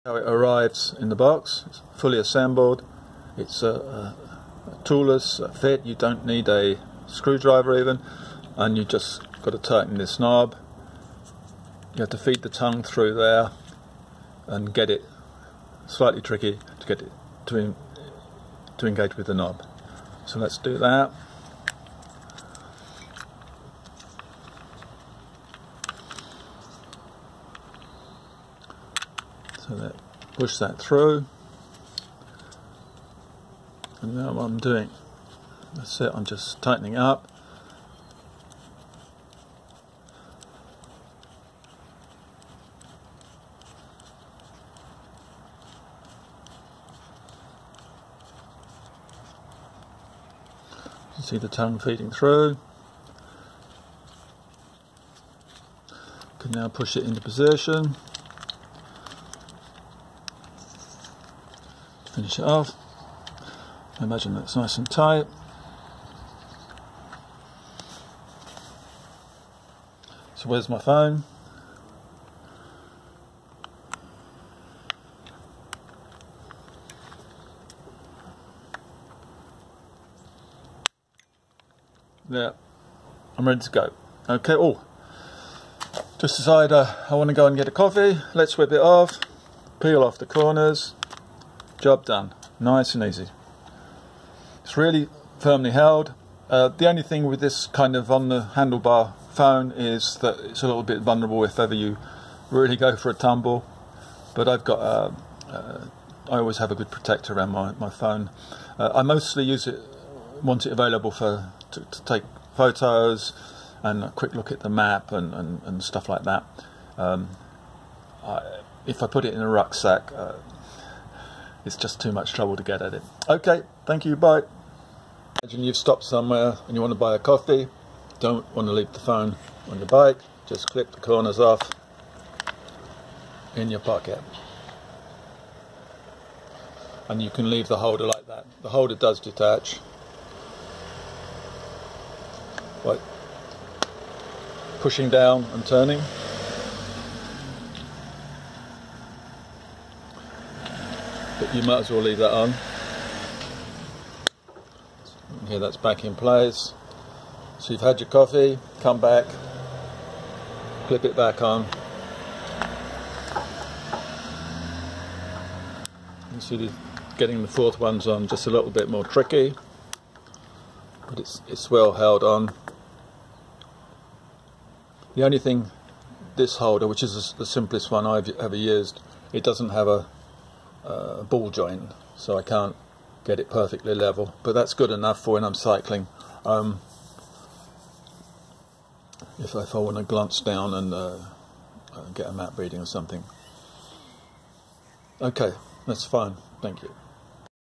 How it arrives in the box. It's fully assembled. It's a toolless fit. You don't need a screwdriver even, and you just got to tighten this knob. You have to feed the tongue through there and get it. Slightly tricky to get it to engage with the knob. So let's do that. So that push that through, and now what I'm doing, that's it, I'm just tightening up. You see the tongue feeding through. Can now push it into position. Finish it off. Imagine that's nice and tight. So where's my phone? There, I'm ready to go. Okay, just decided I want to go and get a coffee. Let's whip it off, peel off the corners. Job done. Nice and easy. It's really firmly held. The only thing with this kind of on the handlebar phone is that it's a little bit vulnerable if ever you really go for a tumble. But I've got I always have a good protector around my phone. I mostly want it available to take photos and a quick look at the map and stuff like that. If I put it in a rucksack, it's just too much trouble to get at it. Okay, thank you, bye. Imagine you've stopped somewhere and you want to buy a coffee, don't want to leave the phone on your bike, just clip the corners off in your pocket. And you can leave the holder like that. The holder does detach. Like pushing down and turning. But you might as well leave that on. Here, that's back in place. So you've had your coffee, come back, clip it back on. You see getting the fourth one's on just a little bit more tricky, but it's well held on. The only thing, this holder, which is the simplest one I've ever used, it doesn't have a ball joint, so I can't get it perfectly level, but that's good enough for when I'm cycling. If I want to glance down and get a map reading or something. Okay, that's fine, thank you.